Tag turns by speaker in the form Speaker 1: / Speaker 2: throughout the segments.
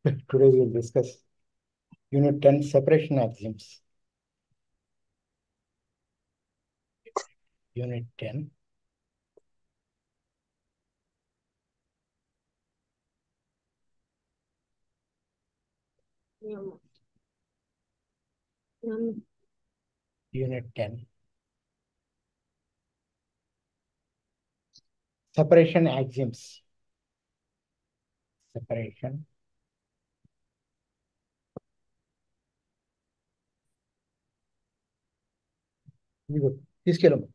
Speaker 1: Today we will discuss Unit 10 separation axioms. Unit 10. Unit 10. Separation axioms. Separation. తీసుకెళ్ళము.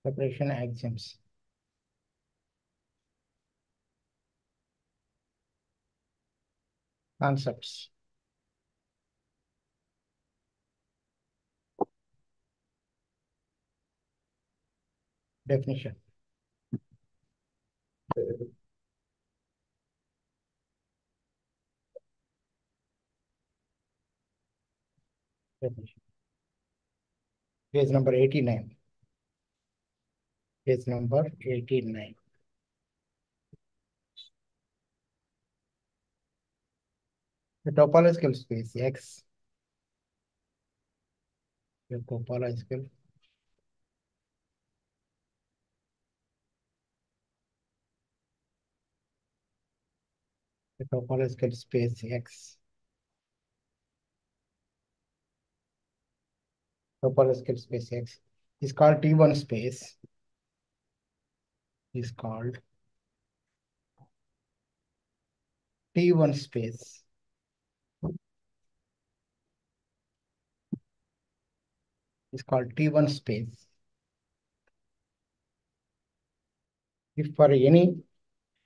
Speaker 1: Separation axioms. Concepts. Definition. Definition. Page number 89. Page number 89. The topological space X. The topological space X. Topological space X is called T1 space. Is called T1 space. Is called T1 space if for any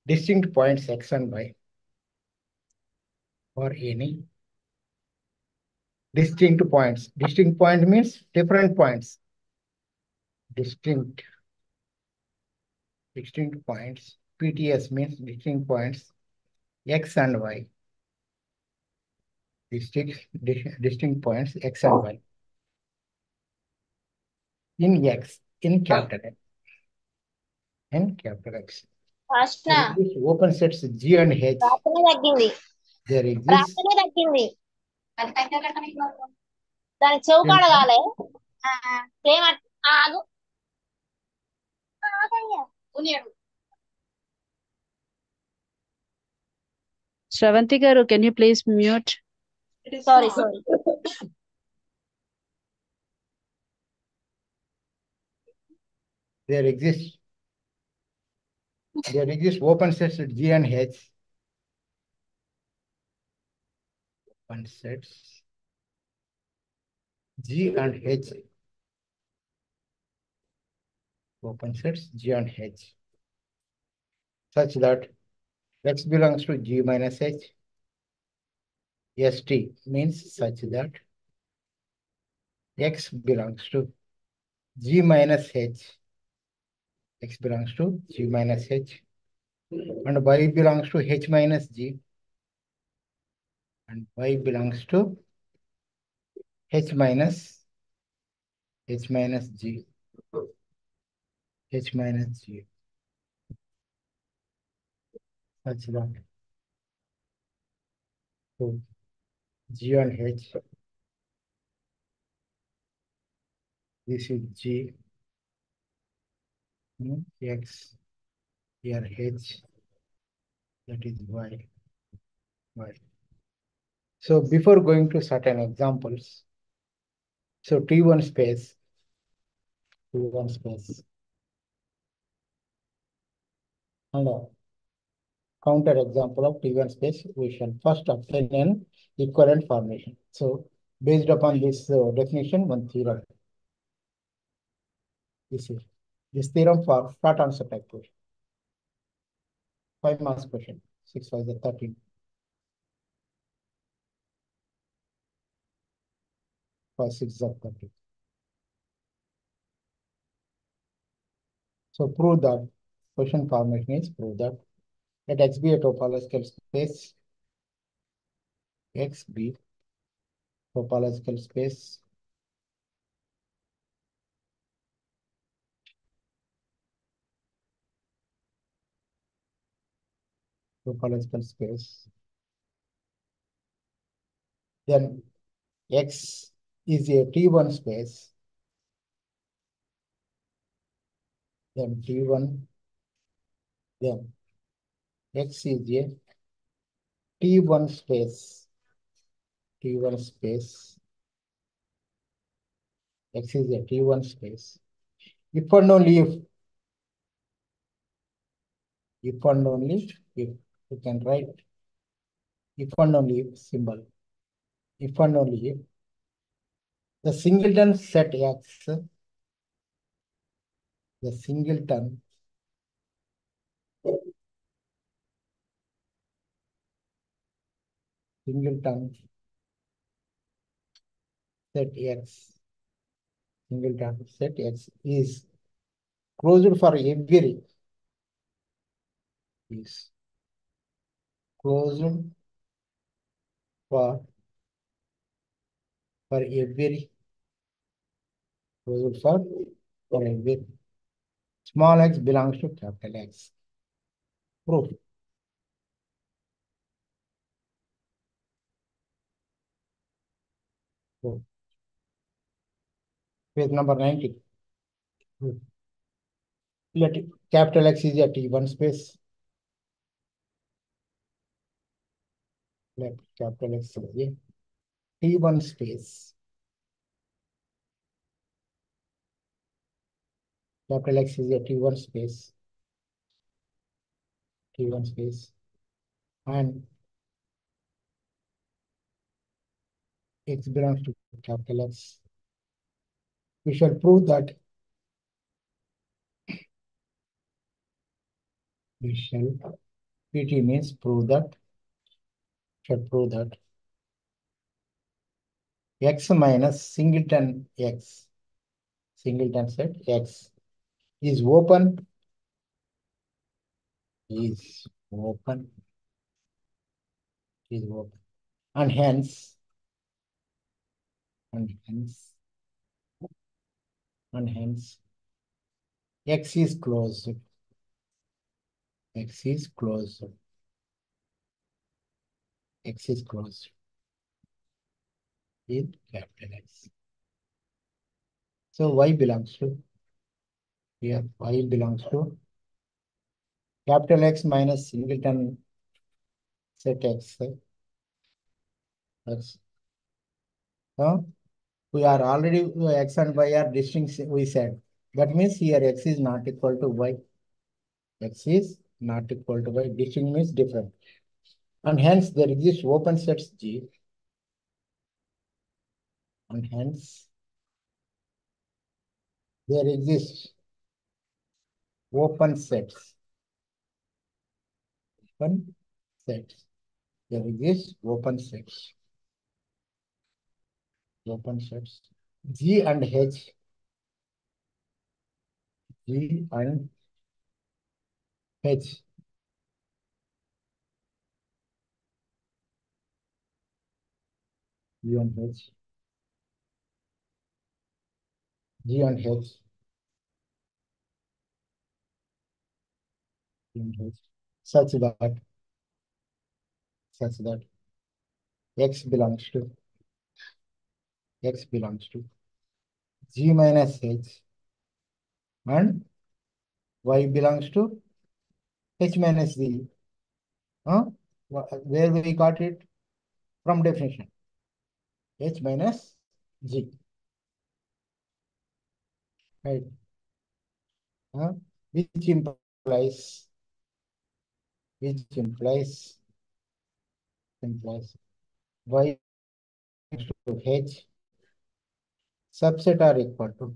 Speaker 1: distinct points X and Y, for any distinct points. Distinct point means different points. Distinct points. PTS means distinct points X and Y. Distinct points X and Y. In X, in capital X. In capital X. Open sets G and H. There exists.
Speaker 2: దాని చౌకాడ కాలే same ఆగు
Speaker 3: Shravanti garu, can you please mute?
Speaker 2: Sorry.
Speaker 1: There exists open sets G and H. Open sets G and H. Open sets G and H. Such that X belongs to G minus H. ST means such that X belongs to G minus H. X belongs to G minus H. And Y belongs to H minus G. And Y belongs to H minus G. H minus G. Such that so G and H. This is G. X. Here H. That is Y. So before going to certain examples, so T1 space. And counter example of T1 space, we shall first obtain an equivalent formation. So based upon this definition, one theorem. This theorem for short answer type question. 5 marks question. 6 5 is 13. 5 6 is 30. So prove that question formation is prove that let X be a topological space. X be topological space. Topological space. Then X is a T1 space. Then T1. Then X is a T1 space. T1 space. X is a T1 space. If and only if and only if you can write if and only if symbol. If and only if the singleton set X, the singleton set X, singleton set X is closed for every is closed for every closed for every small x belongs to capital X. Proof. Proof. Page number 90. Proof. Let capital X is a T1 space. Let capital X is a T1 space. Capital X is a T1 space. T1 space. And X belongs to capital X. We shall prove that PT means prove that X minus singleton X, singleton set X is open, and hence X is closed. X is closed. X is closed in capital X. So Y belongs to here. Y belongs to capital X minus singleton set X. That's we are already X and Y are distinct. We said that means here X is not equal to Y. X is not equal to Y. Distinct means different. And hence there exists open sets G. And hence there exists open sets. Open sets. There exists open sets. Open sets. G and H. G and H. G and H. G and H. G and H. Such that X belongs to G minus H and Y belongs to H minus G. Where we got it? From definition. H minus G. Right. Which implies Y to H subset are equal to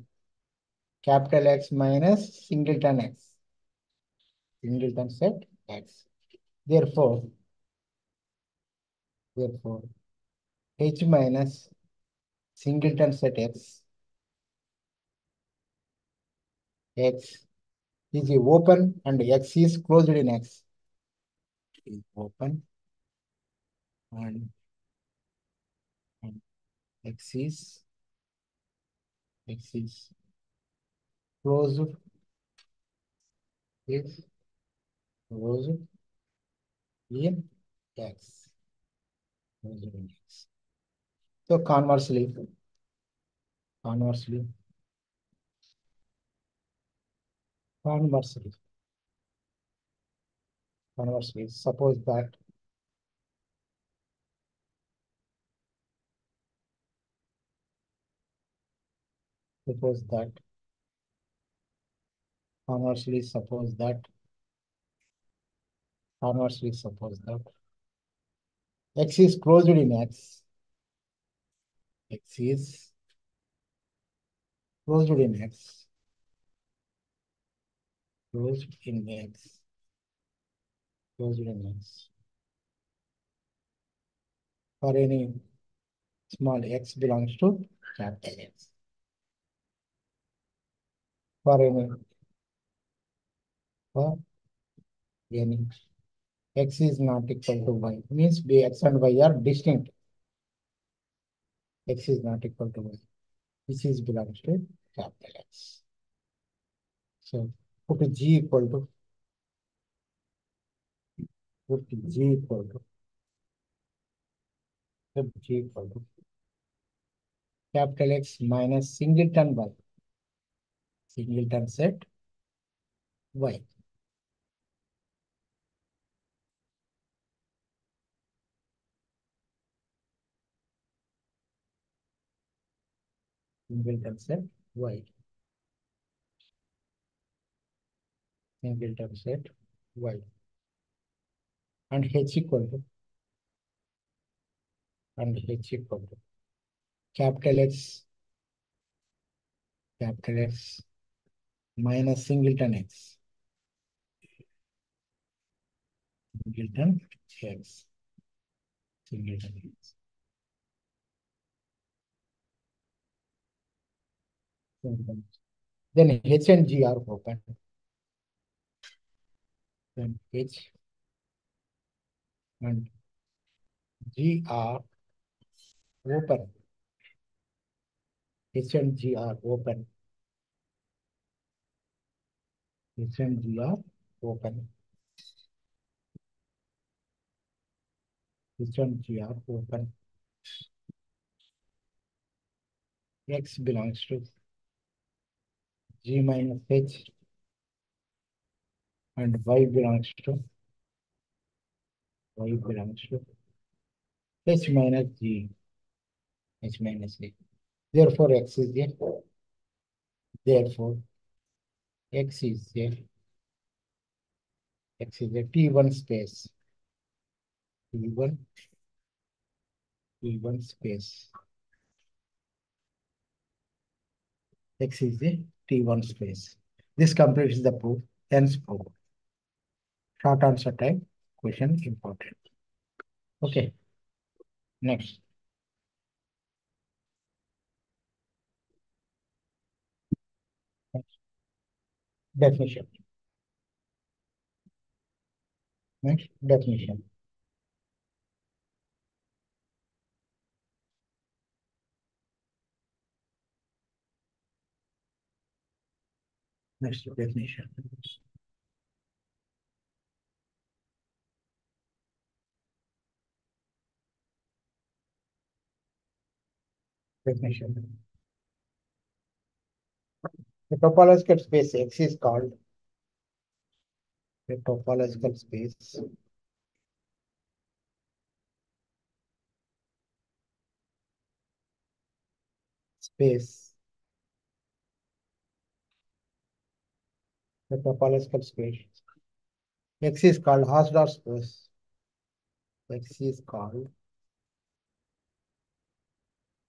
Speaker 1: capital X minus singleton X. Singleton set X. Therefore, H minus singleton set X is open and X is closed in X. Is open and X is closed is closed in X. Closed in X. So conversely, suppose that conversely suppose that X is closed in X. X is closed in X. Closed in X. Closed in X. For any small x belongs to capital X. For any x is not equal to y, means x and y are distinct. X is not equal to y, which is belongs to capital X. So put G equal to capital X minus singleton y, singleton set y. Singleton set y. Singleton set y. And H equal to capital X minus singleton X. Singleton X. Then H and G are open. Then H and G are open. H and G are open. H and G are open. H and G are open. X belongs to G minus H and Y belongs to H minus G. H minus G. Therefore, X is a T1 space. T1 space. X is a T1 space. This completes the proof. Hence proof. Short answer type question important. Okay. Next. Definition. Next definition. Next definition. Definition. The topological space X is called the topological space the topological space X is called Hausdorff space. X is called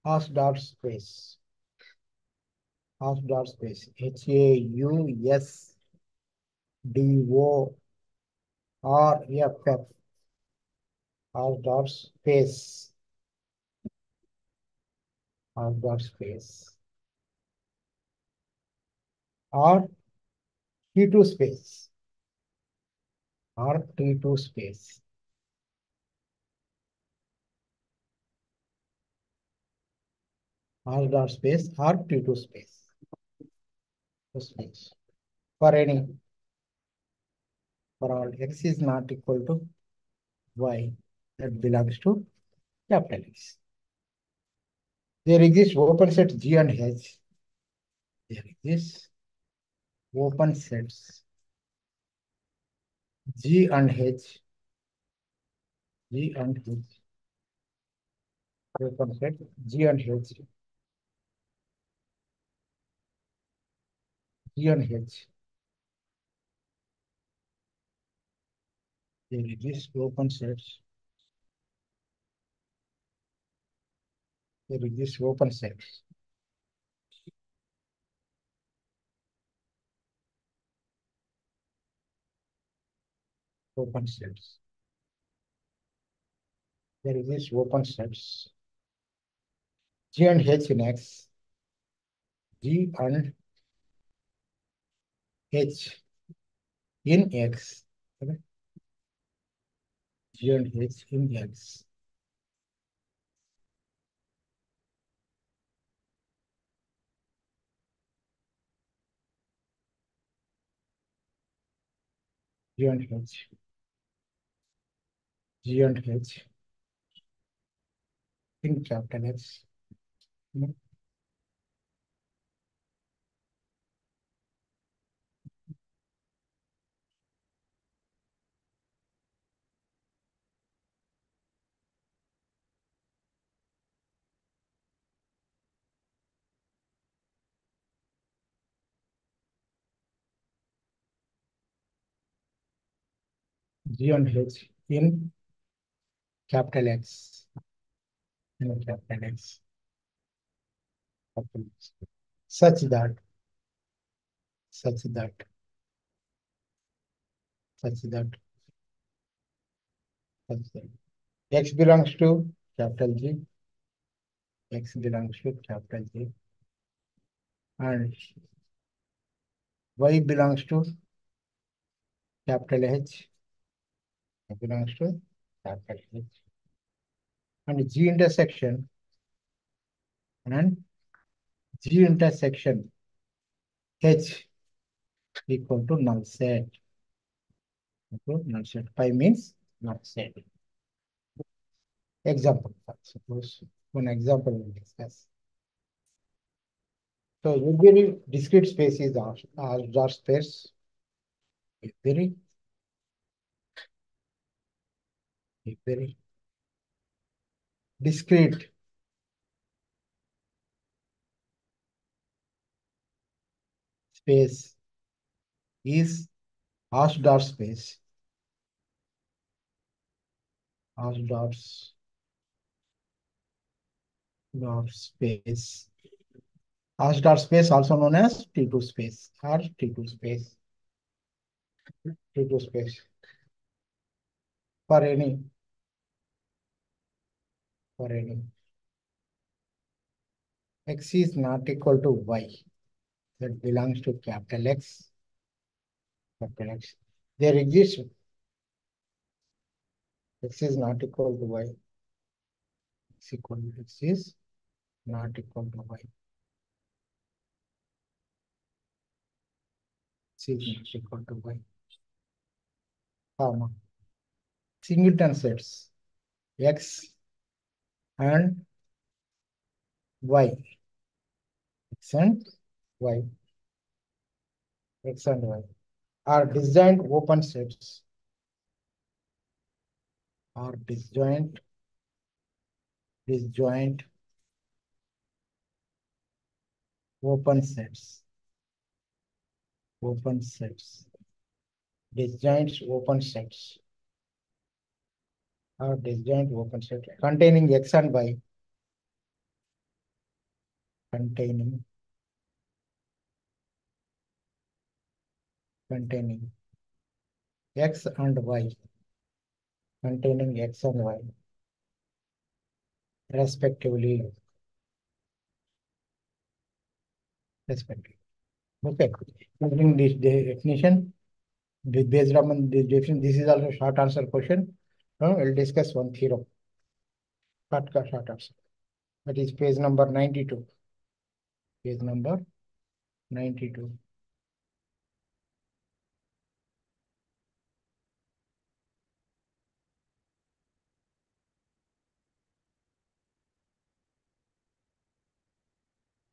Speaker 1: Hausdorff space. Hash dot space HAUSDORFF hash dot space hash dot space or T2 space or T2 space hash dot space or T2 space for any for all x is not equal to y that belongs to capital X. There exists open set G and H. There exists open sets G and H. G and H. Open set G and H. G and H. There exists open sets. There exists open sets. Open sets. There exists open sets G and H in X. G and H in X. Okay. G and H in X. G and H. G and H in capital X. G and H in capital X. In capital X. Capital X. Such that X belongs to capital G. X belongs to capital G. And Y belongs to capital H. Y belongs to capital H. And G intersection H equal to null set. Null set. Pi means null set. Example. Suppose one example we discuss. So every discrete space is R dot space. Every discrete space is hash dot space. Hash dot space. Hash dot space also known as T2 space or T2 space. T2 space for any x is not equal to y that belongs to capital X. Capital X. There exists x is not equal to y. X is not equal to y. X is not equal to y. Comma. Singleton sets x and y. X and y. X and y are disjoint open sets. Are disjoint open sets. Disjoint open sets are disjoint open set containing x and y. Containing containing x and y, containing x and y, respectively. Okay. Using this definition, based on this definition, this is also short answer question. Now we'll discuss one theorem. Short answer. That is page number 92. Page number 92.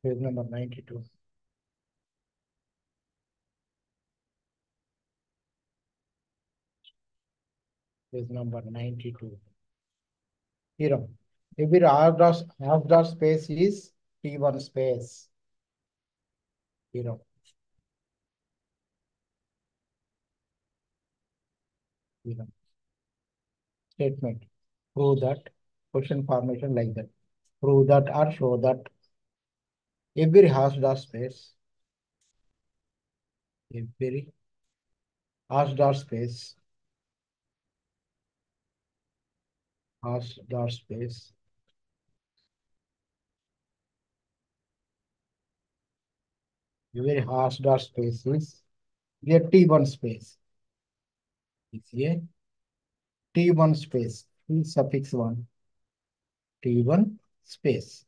Speaker 1: Page number 92. Page number 92. Theorem. Every half-dot space is T1 space. Theorem. Theorem. Statement. Prove that. Question formation like that. Prove that or show that every half-dot space. Every half-dot space. Half-dot space. Every half-dot space is a T1 space. It's a T1 space. T suffix 1. T1 space.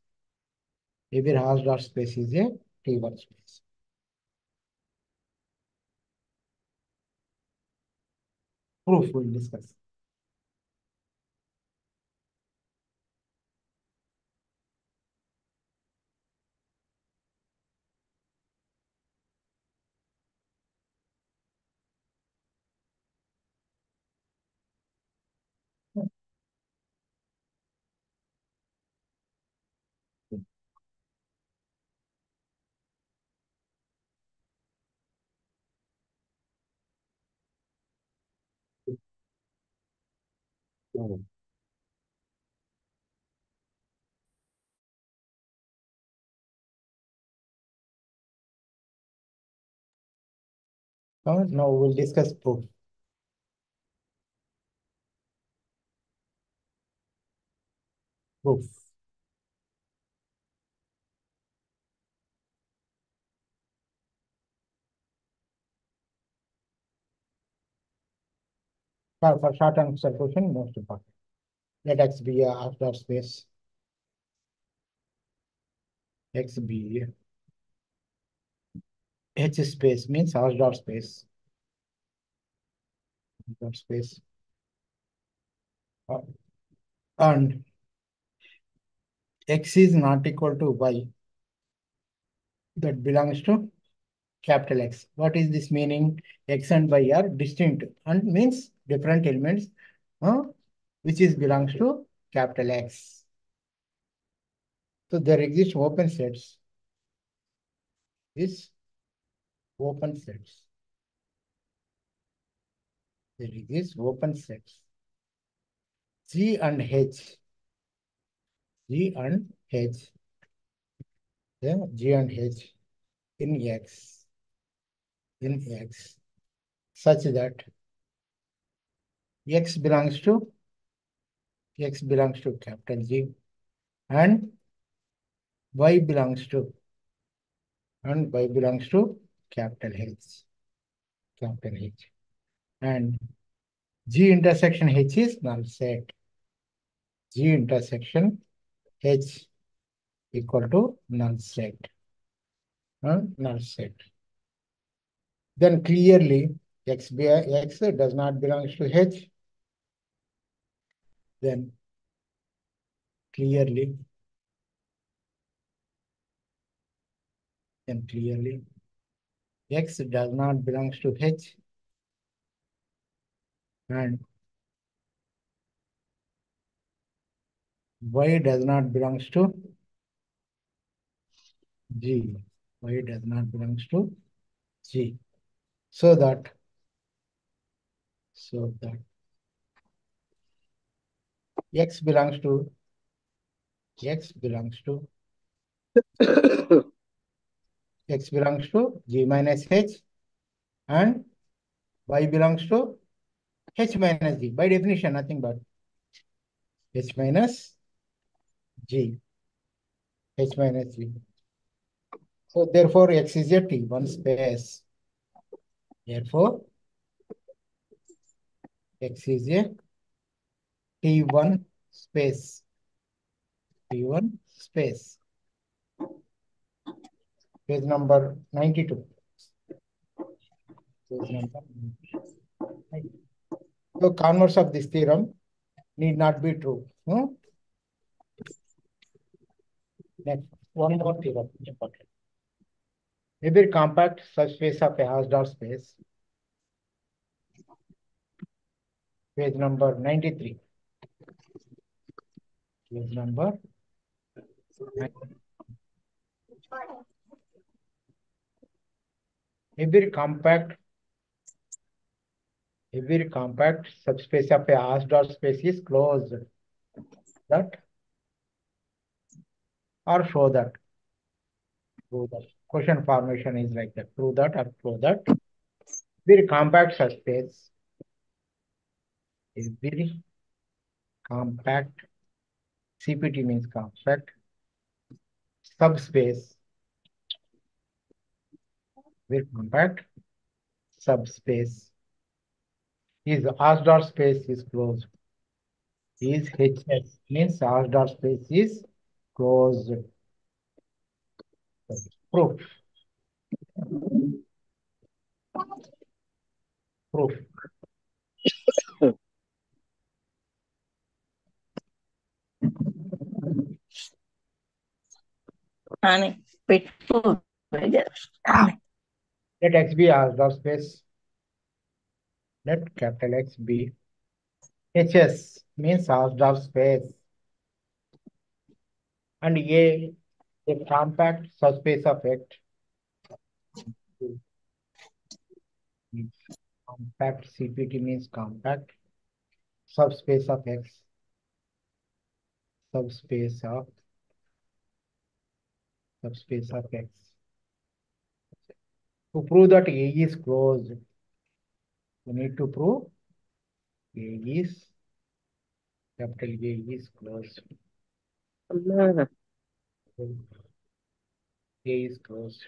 Speaker 1: Every half-dot space is a T1 space. Proof we'll discuss. Now we'll discuss proof. Proof. For short answer question, most important. Let X be a half-dot space. X be H space means half-dot space. Dot space. And X is not equal to Y. That belongs to capital X. What is this meaning? X and Y are distinct and means different elements, which belongs to capital X. So there exist open sets. This open sets. There exist open sets. G and H. G and H. Yeah, G and H in X. In X. Such that X belongs to capital G and Y belongs to capital H. Capital H. And G intersection H is null set. G intersection H equal to null set. Null set. Then clearly X does not belong to H. Then clearly X does not belong to H and Y does not belong to G. Y does not belong to G. So that X belongs to X belongs to G minus H and Y belongs to H minus G. By definition, nothing but H minus G. H minus G. So therefore, X is a T1 space. Therefore, X is a T1 space. T1 space. Page number 92. Page number 92. So converse of this theorem need not be true. Next, one more theorem important. Every compact subspace of a Hausdorff space. Page number 93. Page number 93. Every compact subspace of a Hausdorff space is closed. That or show that. Prove that. Question formation is like that. Prove that or prove that. Every compact subspace. Every compact. CPT means compact subspace. Very compact subspace is Hausdorff space is closed. Is HS means Hausdorff space is closed. Proof. Proof. Let X be Hausdorff space. Let capital X be HS means Hausdorff space. And A compact subspace of X. Compact CPT means compact subspace of X. Subspace of X. To prove that A is closed, we need to prove A is capital A is closed. A is closed.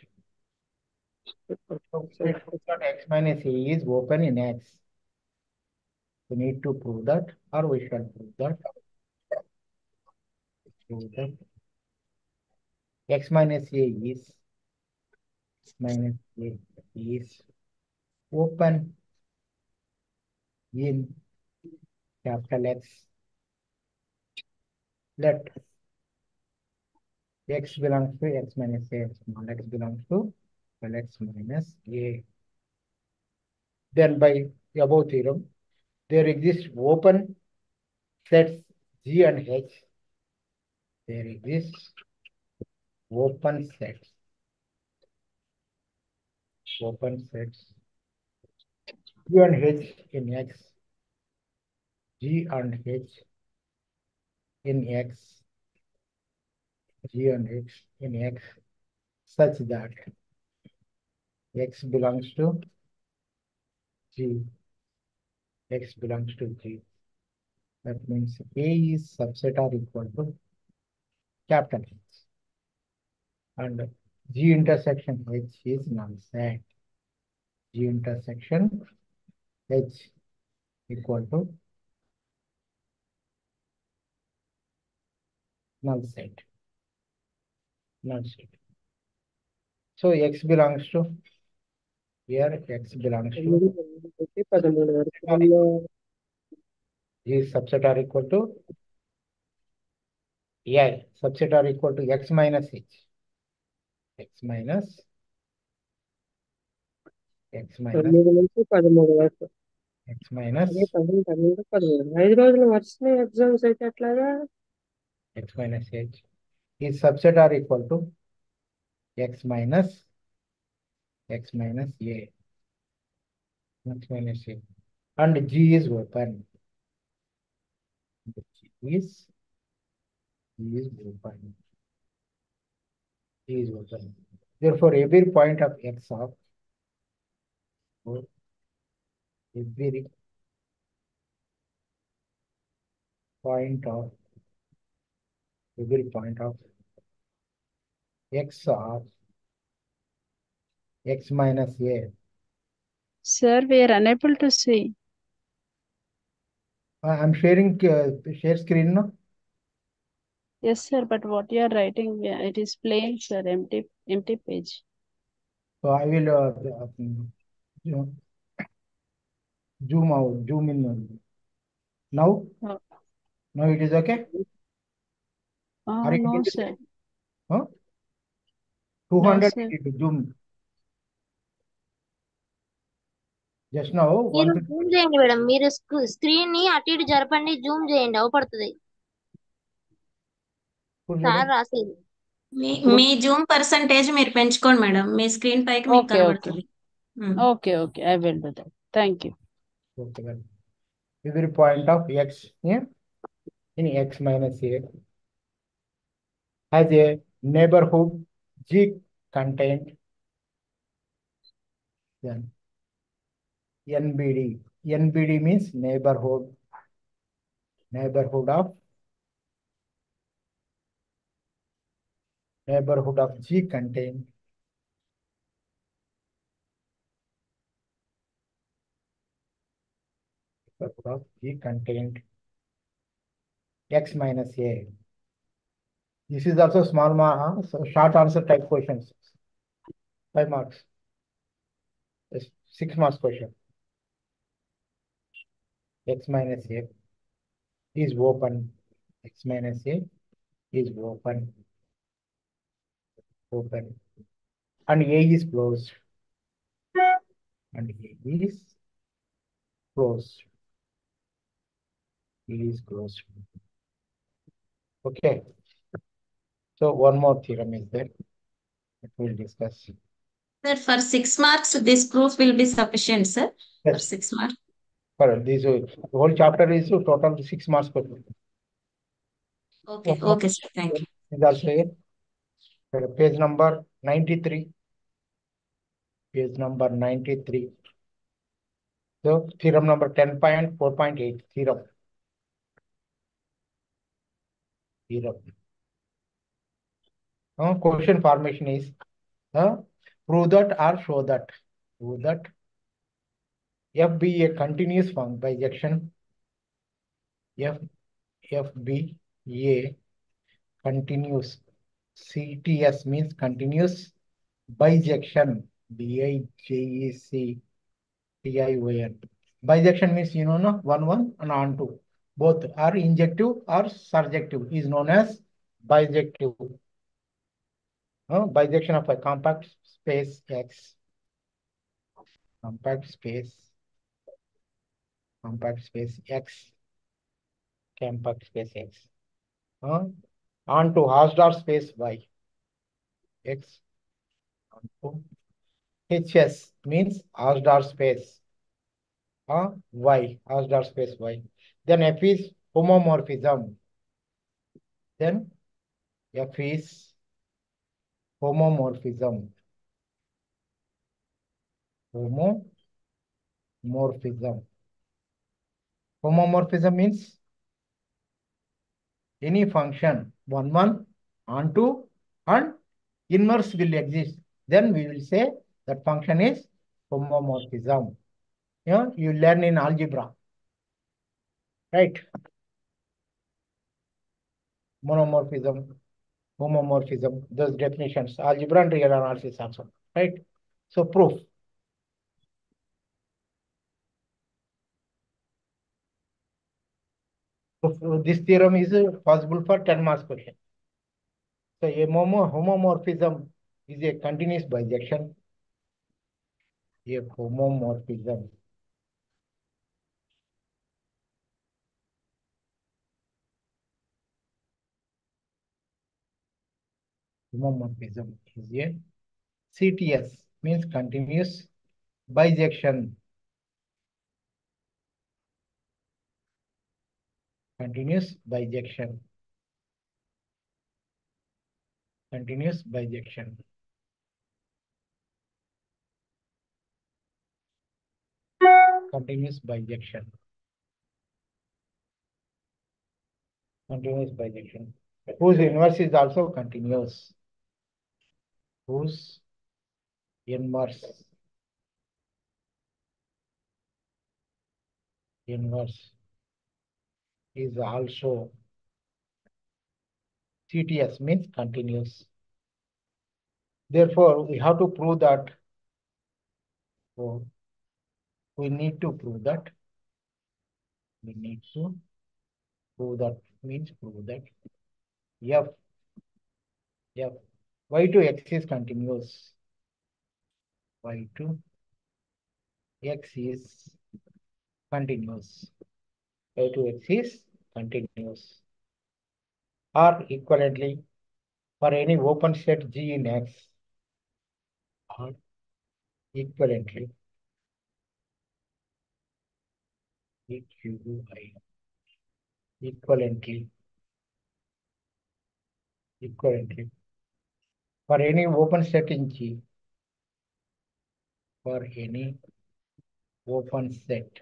Speaker 1: So we prove that X minus A is open in X. We need to prove that, or we shall prove that. X minus A is open in capital X. Let X belongs to X minus A, small x belongs to X minus A. Then by above theorem, there exist open sets G and H. There exist open sets. G and H in X. G and H in X. G and H in X such that X belongs to G. X belongs to G. That means A is subset or equal to capital H. And G intersection H is null set. G intersection H equal to null set. So X belongs to here. X belongs to G subset or equal to subset or equal to X minus H. X minus X minus X minus H is subset or equal to X minus A. X minus A. And G is open. G is open. G is open. Therefore, every point of X of every point of x of x minus a.
Speaker 3: Sir, we are unable to see.
Speaker 1: I'm sharing share screen now.
Speaker 3: Yes, sir, but what you are writing, it is plain, sir, empty page.
Speaker 1: So I will zoom out, zoom in. Now,
Speaker 3: Oh,
Speaker 1: now it is okay. Are you
Speaker 3: no,
Speaker 1: able to
Speaker 3: sir.
Speaker 1: see? Huh?
Speaker 3: No,
Speaker 1: 200
Speaker 3: sir.
Speaker 1: zoom. Just now
Speaker 2: మీరు
Speaker 1: 150.
Speaker 2: Zoom చేయండి madam, మీరు screen ని అటు ఇటు జరపండి, Zoom చేయండి, అవపడుతుంది sir రాసేది.
Speaker 4: మీ Zoom percentage మీరు పెంచుకోండి మేడం, మీ స్క్రీన్ పైకి మీకు
Speaker 3: Okay, okay.
Speaker 4: కనబడుతుంది.
Speaker 3: Okay, I will do that. Thank you.
Speaker 1: Okay, well, every point of x in x minus a has a neighborhood G contained then NBD. NBD means neighborhood of G contained x minus a. This is also small so short answer type questions. 5 marks. 6 marks question. X minus a is open. X minus a is open. And a is closed. Okay. So one more theorem is there that we'll discuss.
Speaker 4: Sir, for 6 marks, this proof will be sufficient, sir. For
Speaker 1: Yes.
Speaker 4: 6 marks.
Speaker 1: For this the whole chapter is total 6 marks question.
Speaker 4: Okay, sir. Thank you.
Speaker 1: Is also here. Page number 93. Page number 93. So theorem number 10.4.8. Theorem. Question formation is prove that or show that. Prove that f be a continuous bijection. F be a continuous. CTS means continuous bijection. BIJECTION. Bijection means no, one and onto. Both are injective or surjective is known as bijective. Bijection of a compact space X. Compact space X. Compact space X. Onto Hausdorff space Y. X onto HS means Hausdorff space. Y. Hausdorff space Y. Then F is homomorphism. Then F is homomorphism. Homomorphism means any function one onto and inverse will exist. Then we will say that function is homomorphism. You learn in algebra, right? Monomorphism, homomorphism, those definitions, algebra and real analysis also, right? So proof. This theorem is possible for 10 marks question. So a homomorphism is a continuous bijection. A homomorphism is a CTS means continuous bijection. Continuous bijection. continuous bijection. Continuous bijection. Whose inverse is also continuous. Whose inverse is also CTS means continuous. Therefore, we have to prove that. So we need to prove that. Means prove that F y to x is continuous. Y to x is continuous. Y to x is continuous. Or equivalently, for any open set G in X, or equivalently, equivalently, for any open set in G, for any open set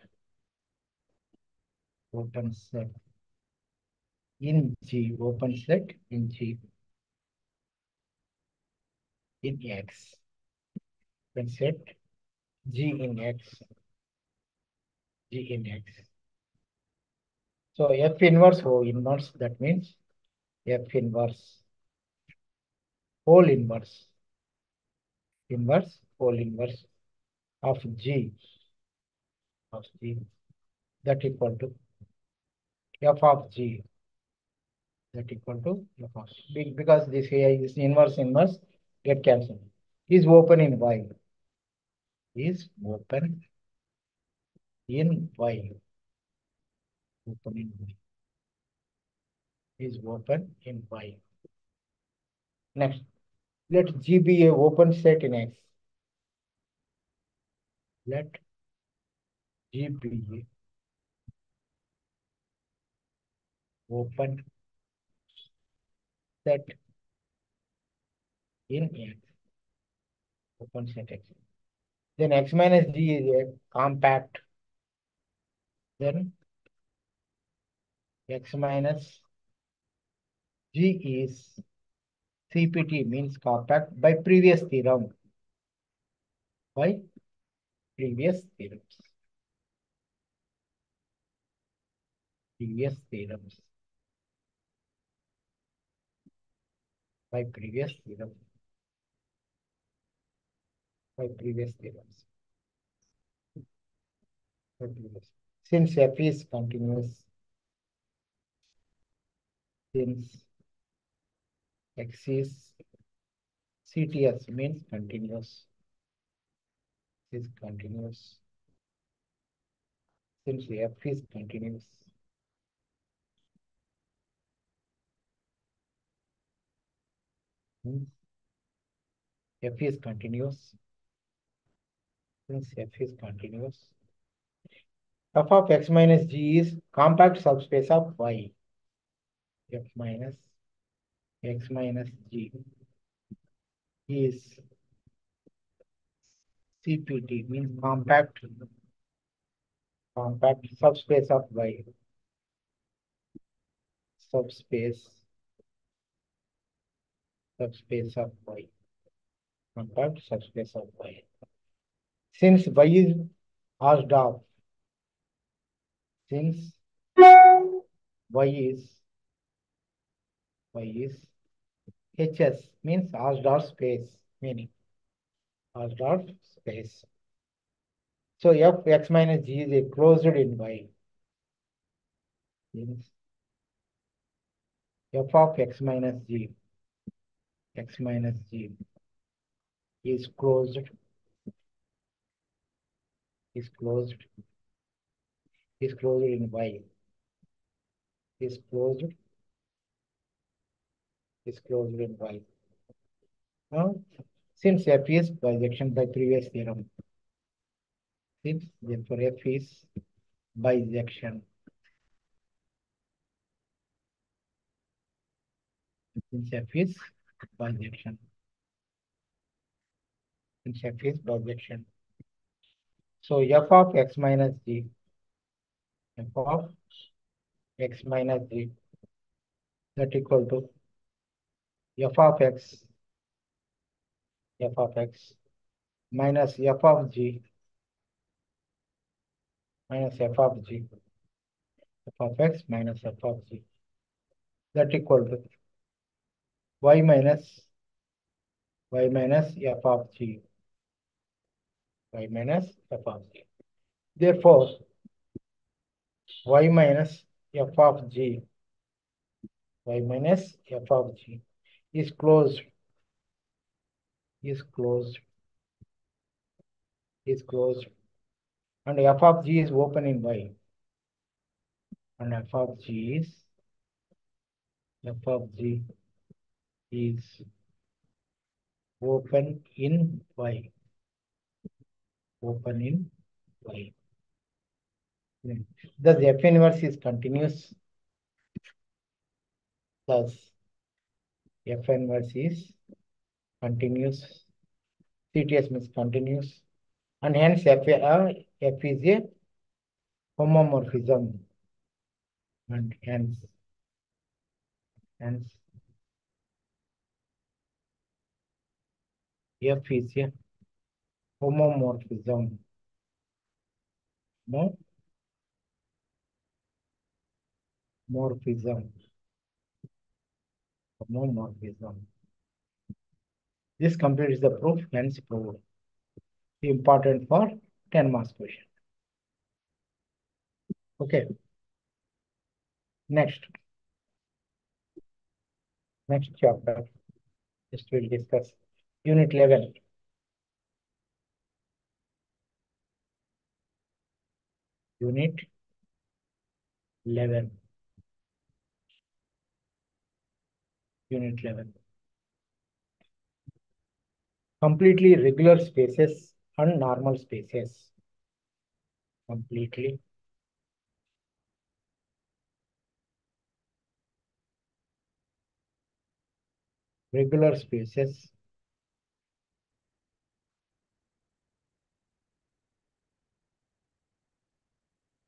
Speaker 1: in G, open set in G, in X, open set G in X, So F inverse, O inverse, that means F inverse, whole inverse, whole inverse of G, that equal to F of G, that equal to F of G, because this here is inverse get cancelled. Is open in Y. Is open in Y. Open in Y. Is open in Y. Next, let G be a open set in X. Let G be a open set in X. Open set X. Then X minus G is a compact. Then X minus G is CPT, means compact, by previous theorem. By previous theorems. By previous theorems. Since F is continuous, since X is CTS means continuous, is continuous. Since F is continuous, F is continuous. Since F is continuous, F of X minus G is compact subspace of Y. F minus X minus G is CPT, means compact subspace of Y. Subspace of Y. Compact subspace of Y. Since Y is Hausdorff, since Y is HS, means Hausdorff space, meaning Hausdorff space. So F X minus G is a closed in Y. Means F of X minus G is closed in Y. Is closed in Y. Now, since F is bijection by previous theorem, therefore F is bijection. Since F is bijection. So f of x minus g, f of x minus g, that equal to f of x minus f of g minus f of g, f of x minus f of g, that equal to y minus f of g, y minus f of g. Therefore, y minus f of g, y minus f of g is closed, and f of g is open in y, and f of g is open in y, Thus f inverse is continuous. CTS means continuous, and hence f is a homomorphism, and hence f is a homomorphism. Homomorphism. This completes the proof, hence proved. Important for 10 marks question. Okay. Next chapter. Just we'll discuss unit 11. Unit 11. Completely regular spaces and normal spaces. Completely regular spaces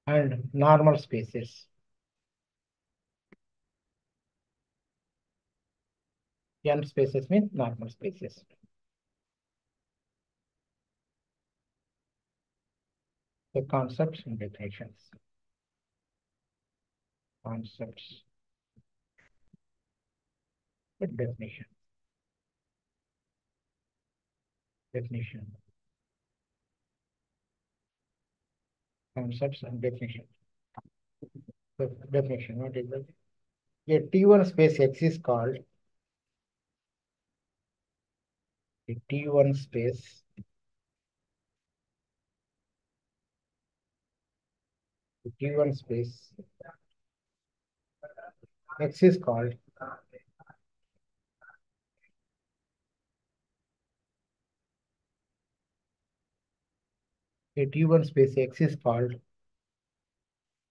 Speaker 1: and normal spaces. N spaces means normal spaces. The concepts and definitions. Concepts. The definition. Concepts and definition. The definition. What is that? A T1 space X is called a T1 space X is called a T1 space X is called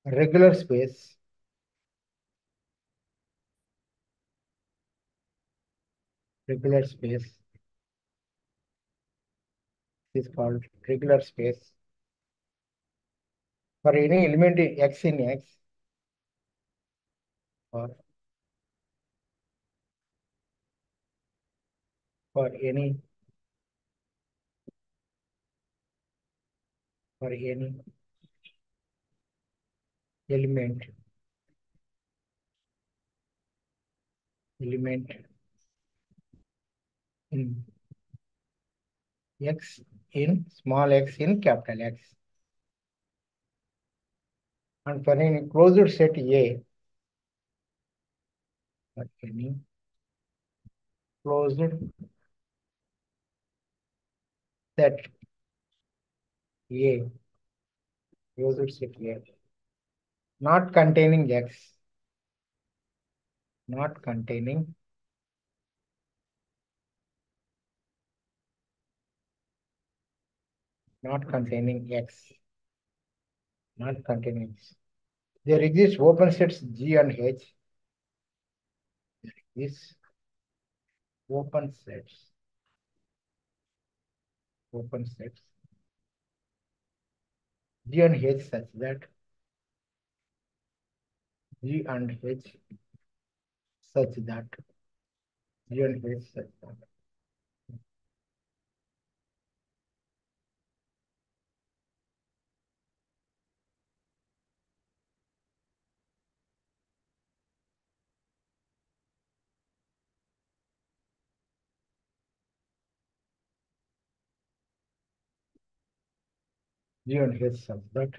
Speaker 1: a regular space is called regular space for any element X in X, or for any element in X in small x in capital X, and for any closed set A, for any closed set A, not containing X, not containing X. There exist open sets G and H. These open sets G and H such that G and H such that G and H such that G and H such that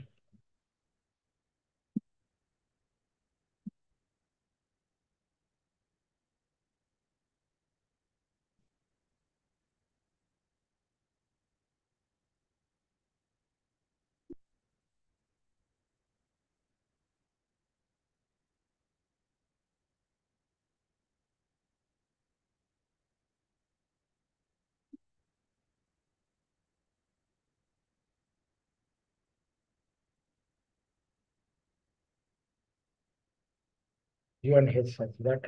Speaker 1: G and H such that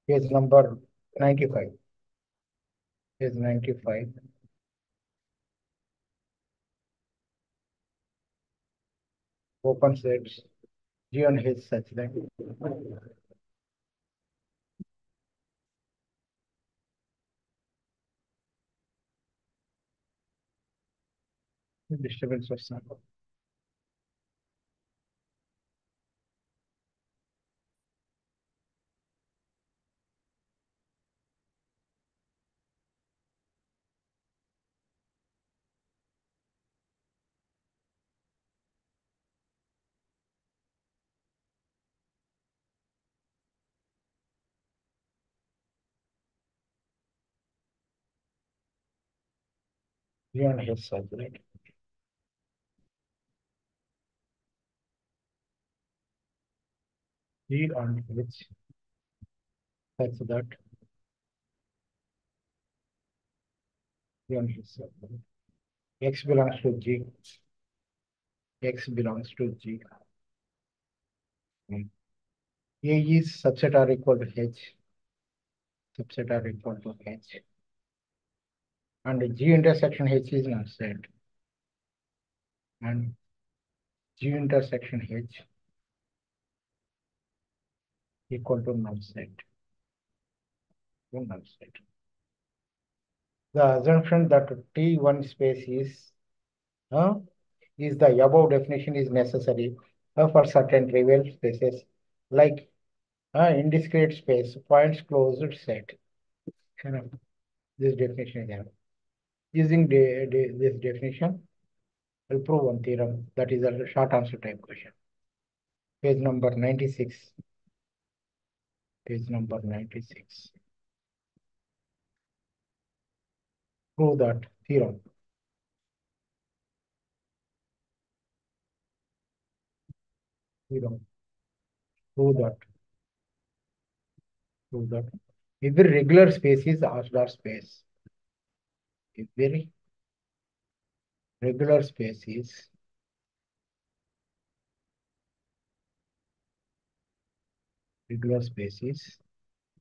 Speaker 1: page number 95. Page 95. Open sets G and H such that disturbance of sound. G and H such that G and H such that G and H such that X belongs to G. X belongs to G. A is subset are equal to H. Subset are equal to H. And G intersection H is not set. And G intersection H equal to null set. Null set. The assumption that T1 space is the above definition is necessary for certain trivial spaces like indiscrete space, points closed set. This definition is there. Using this definition, we'll prove one theorem that is a short answer type question. Page number 96. Page number 96. Prove that theorem. Theorem. Prove that. Prove that. Every regular space is R space. Every regular space is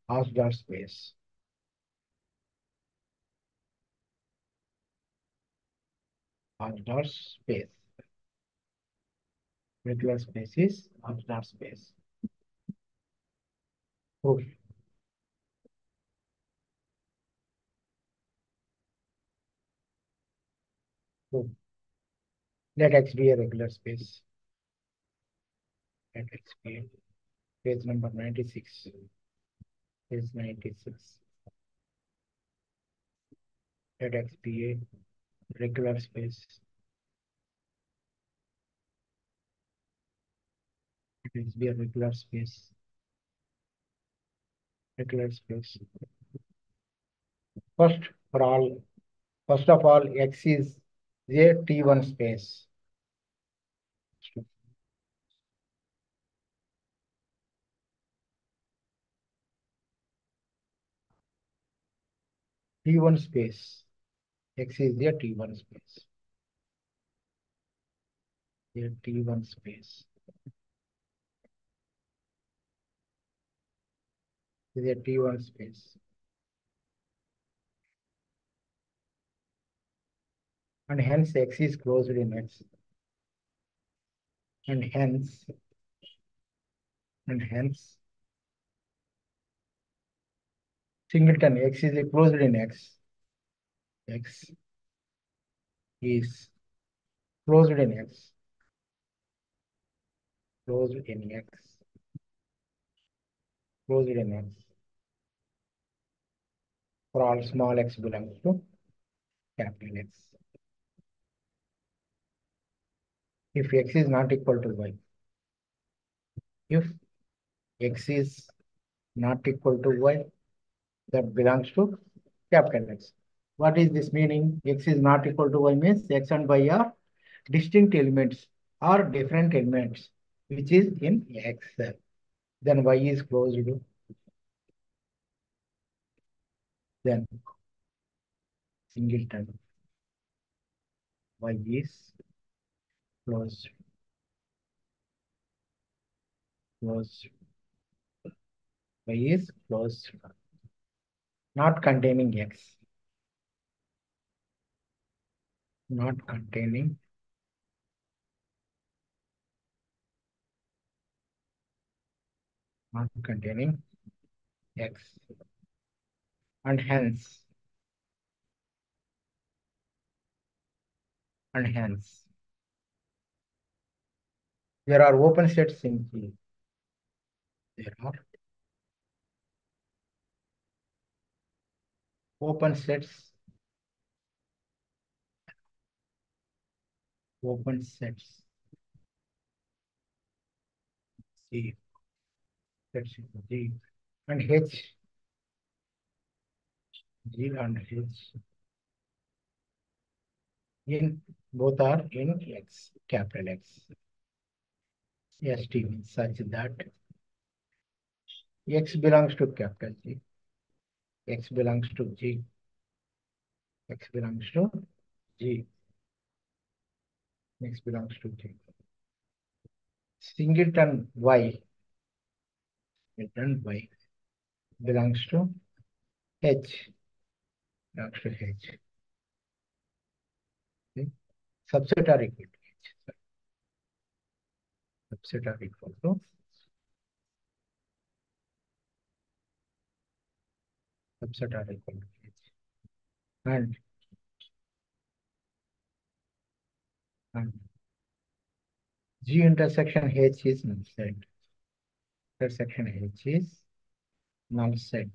Speaker 1: R space. R space. Regular space is R space. Proof. Proof. Let X be a regular space. Let X be a page number 96. Page 96. Let X be a regular space. Let X be a regular space. Regular space. First of all, X is a T1 space. T1 space. X is a T1 space. A T1 space. Is a T1 space. and hence X is closed in X, and hence singleton X is closed in X. X is closed in X. Closed in X. Closed in X. For all small x belongs to capital X. If X is not equal to Y. If X is not equal to Y, that belongs to capital X. What is this meaning? X is not equal to Y means X and Y are distinct elements or different elements, which is in X. Then Y is closed. Then singleton. Y is closed. Closed. Y is closed. Not containing X. Not containing X. And hence there are open sets in G. There are open sets. G. Sets in G. And H. G and H. In both are in X, capital X. ST means such that X belongs to capital G. X belongs to G. X belongs to G. X belongs to G. Singleton Y belongs to H. Belongs to H. Okay. Subset are equal to H. Subset are equal to H. And G intersection H is null set. Intersection H is null set.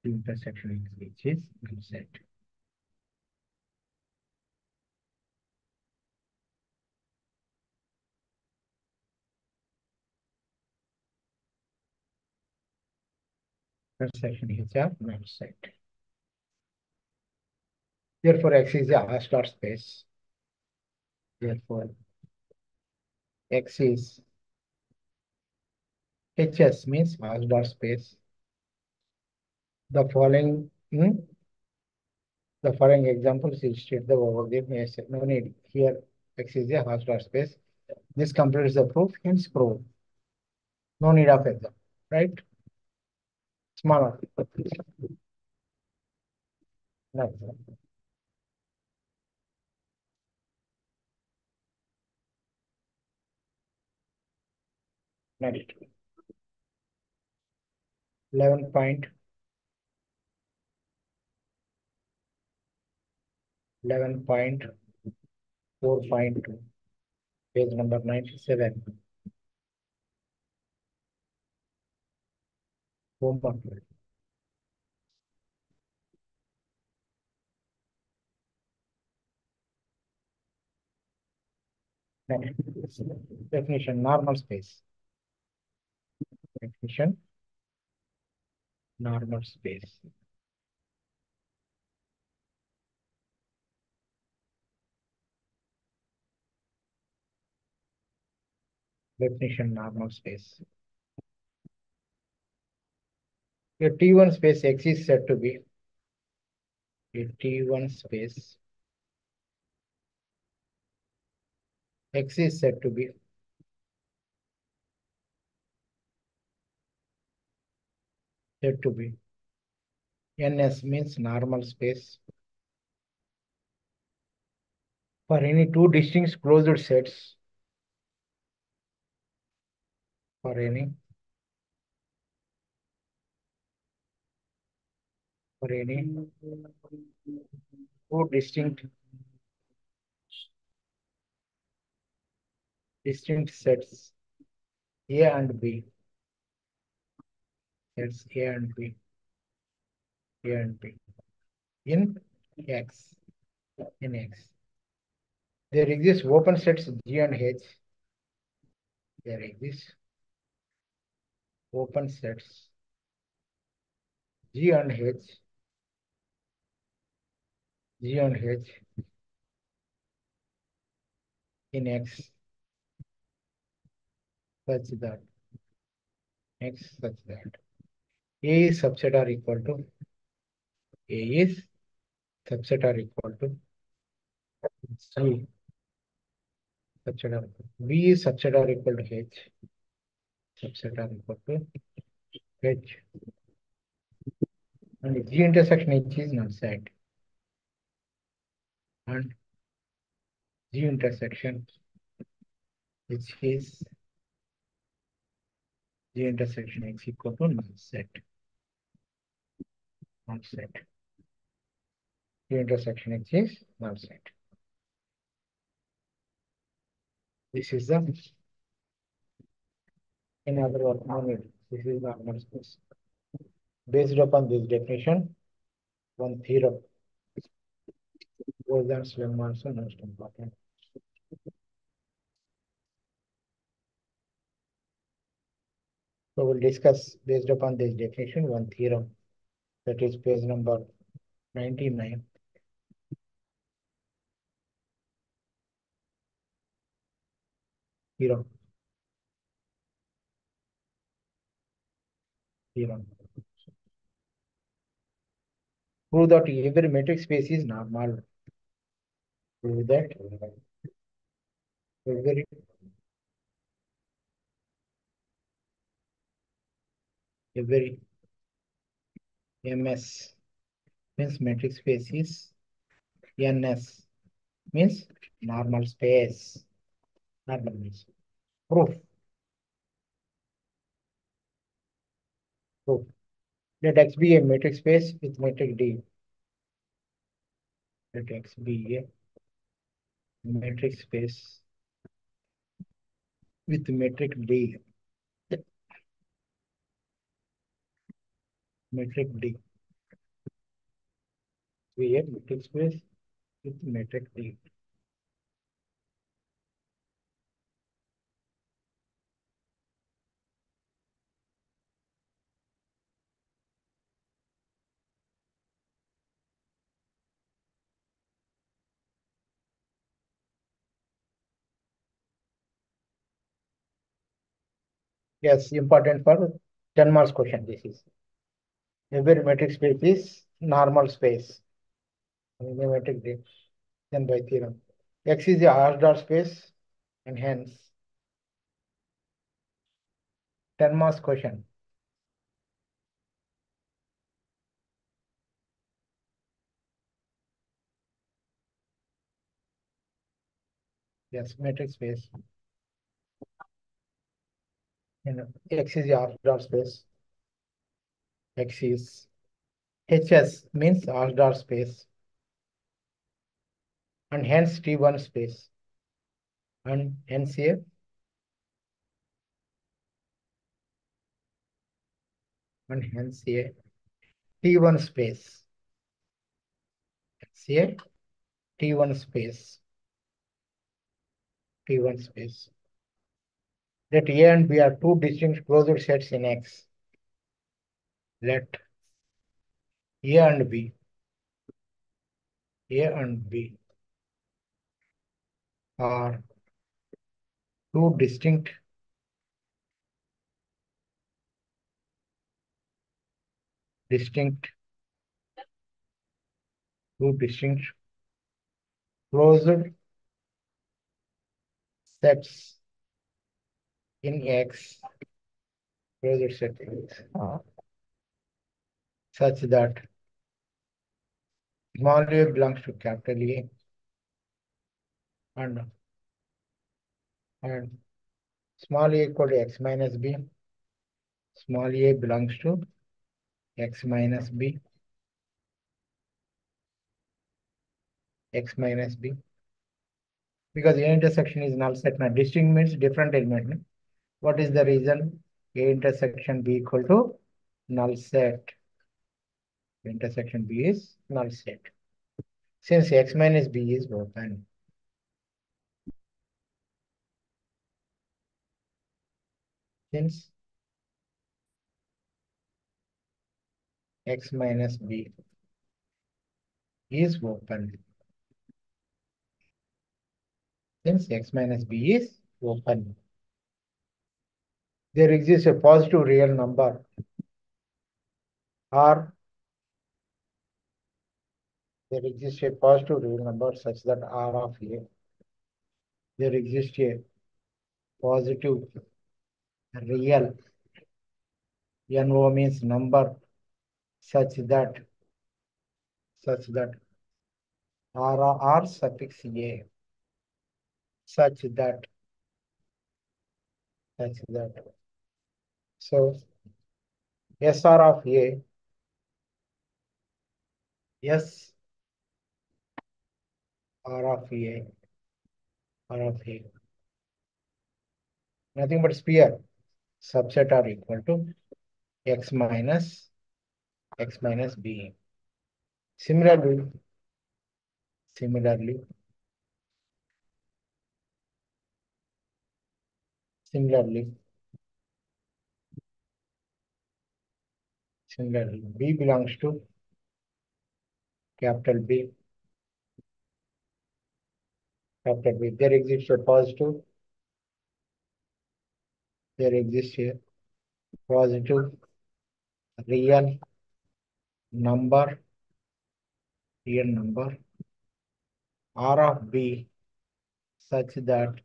Speaker 1: G intersection H is null set. Intersection H are null set. Therefore, X is a Hausdorff space. Therefore, X is HS means Hausdorff space. The following examples illustrate the overview. Yes, no need here. X is a Hausdorff space. This completes the proof. Hence, proof. No need of example, right? Smaller. Next. Next. 11.4.2. Page number 97. Homework. Next. Definition, normal space. Definition, normal space. Definition, normal space. A T1 space X is said to be a T1 space X is said to be NS means normal space. For any two distinct closed sets, for any two distinct sets A and B, sets A and B, in X, there exist open sets G and H. There exist open sets G and H in X such that A is subset or equal to A is subset or equal to C, subset or B is subset or equal to H, subset or equal to H, and G intersection H is null set, and G intersection H is G intersection X equal to null set. G intersection X is null set. This is the, in other words, this is the normal space. Based upon this definition, one theorem goes and Slim also most important. So we'll discuss based upon this definition one theorem, that is page number 99. Theorem. Prove that every metric space is normal. Prove that every MS means metric space is NS means normal space. Proof. Let X be a metric space with metric D. Let X be a metric space with metric D. Metric D. Be a metric space with metric D. Yes, important for 10 marks question. This is every metric space is normal space. Metric D. Then by theorem, X is a R space, and hence 10 marks question. Yes, metric space. And X is a R space. X is HS means R space, and hence T1 space, and hence a T1 space. Hence a T1 space. Let A and B are two distinct closed sets in X. Let A and B are two distinct closed sets in X, such that small a belongs to capital A and small a equal to x minus b. Small a belongs to x minus b. X minus b. Because A intersection is null set. Now distinct means different element. What is the reason? A intersection B equal to null set. Intersection B is null set. Since X minus B is open. Since X minus B is open. Since X minus B is open. There exists a positive real number or there exists a positive real number such that R of A. There exists a positive real NO means number such that R suffix A such that so SR of A S R of A nothing but sphere subset are equal to x minus B. Similarly B belongs to capital B. There exists a positive real number R of B such that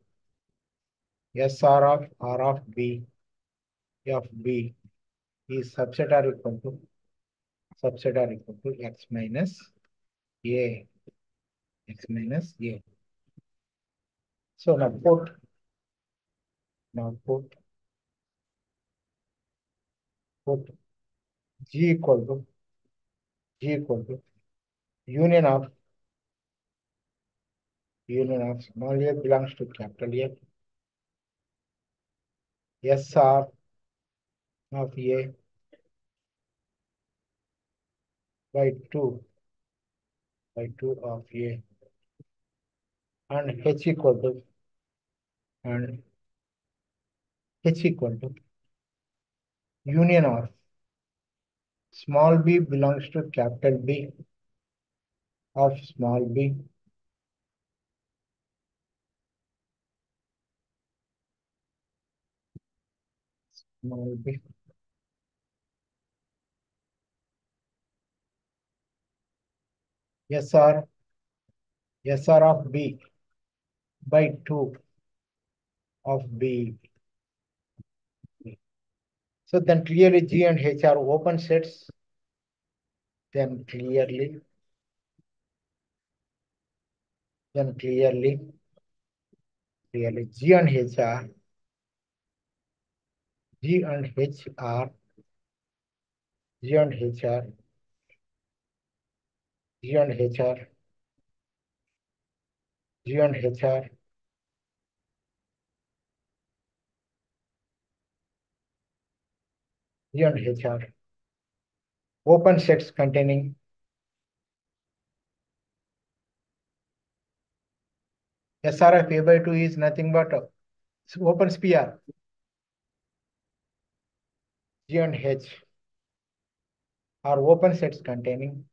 Speaker 1: SR of R of B of B is subset are equal to x minus A. So now put G equal to union of small a belongs to capital A. SR of A by 2 of A and H equal to union of small b belongs to capital B of small b SR of B by 2 of B. So then clearly G and H are open sets. Then clearly G and H are open sets containing SR of A by 2 is nothing but open sphere. G and H are open sets containing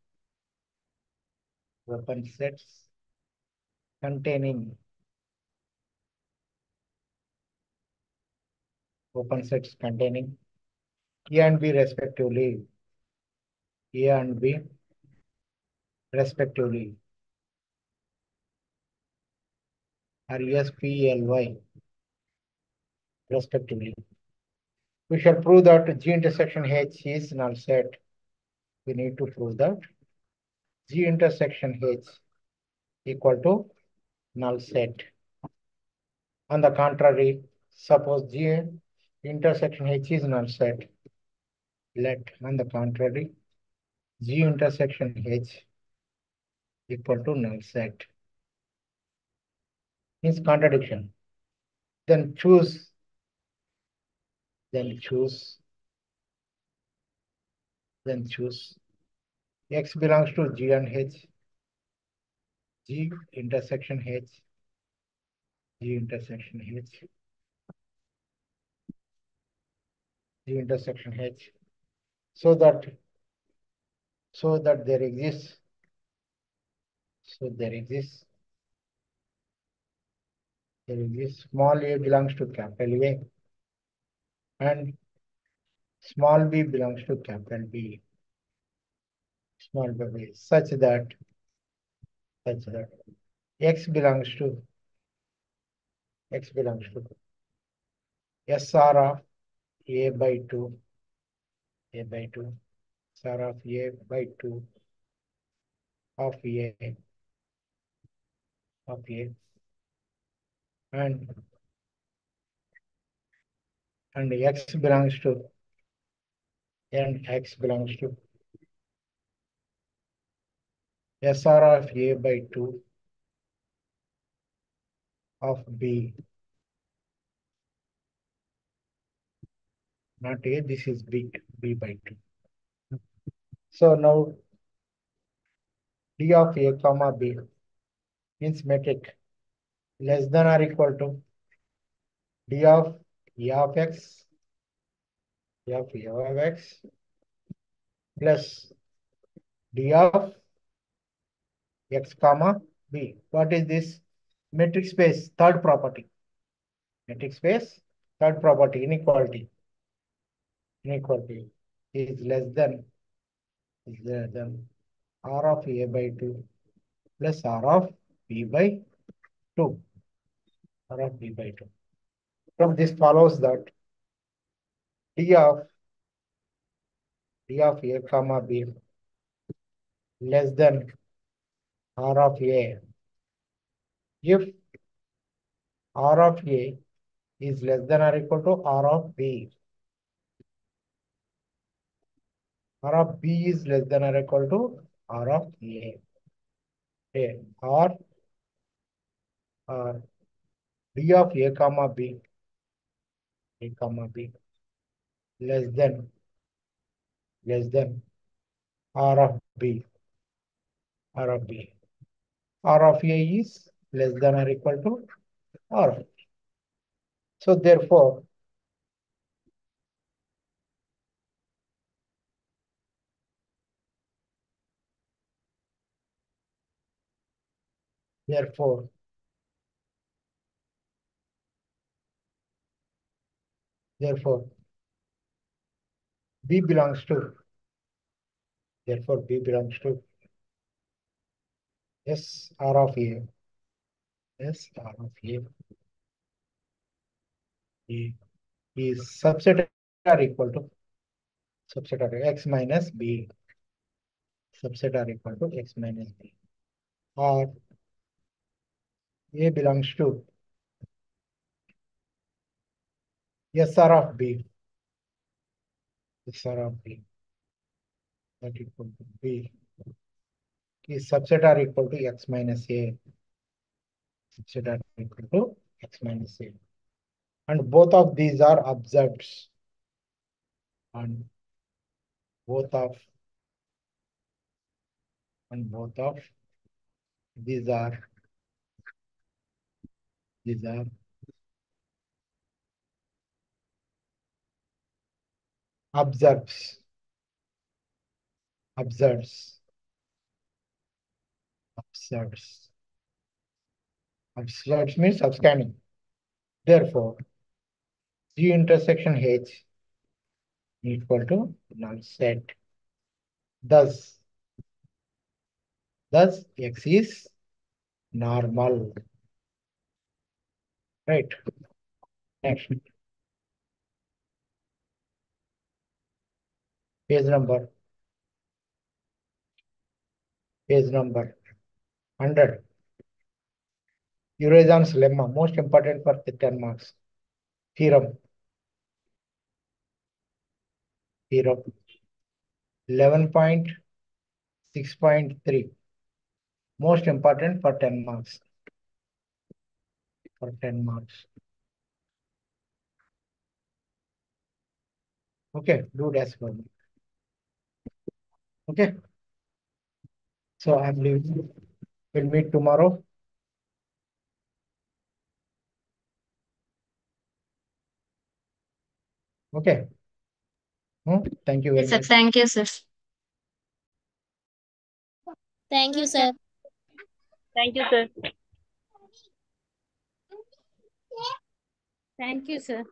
Speaker 1: A and B respectively. Or SPLY respectively. We shall prove that G intersection H is null set. We need to prove that G intersection H equal to null set. On the contrary, suppose G intersection H is null set. Let, on the contrary, G intersection H equal to null set. Means contradiction. Then choose X belongs to G and H. G intersection H. G intersection H. G intersection H. So that there exists. Small a belongs to capital A and small b belongs to capital B. Small b such that X belongs to SR of A by 2, SR of A by 2 of A and X belongs to SR of A by 2 of B. Not A, this is B by 2. So now D of A comma B means metric less than or equal to D of E of X, plus D of X comma B. What is this? Metric space, third property. Inequality is less than R of A by 2 plus R of B by 2. From this follows that D of A comma B less than R of A if R of A is less than or equal to R of B. R of B is less than or equal to R of A. Or D of A comma B less than R of B. R of A is less than or equal to R of B. So therefore, B belongs to S R of A. Is subset are equal to X minus B. Subset are equal to X minus B. Or A belongs to SR of B. That equal to B. Is subset are equal to X minus A. Subset are equal to X minus A. And both of these are observed. And both of these are observes means subscanning. Therefore, G intersection H equal to null set. Thus X is normal. Right. Next. Page number 100. Eurasian's lemma, most important for the 10 marks. Theorem. 11.6.3. Most important for 10 marks. For 10 marks. Okay, do that for me. Okay. So I'm leaving. We'll meet tomorrow. Okay. Thank you very
Speaker 4: Yes, sir.
Speaker 1: much.
Speaker 4: Thank you, sir.
Speaker 2: Thank you, sir.
Speaker 3: Thank you, sir.
Speaker 2: Thank you, sir.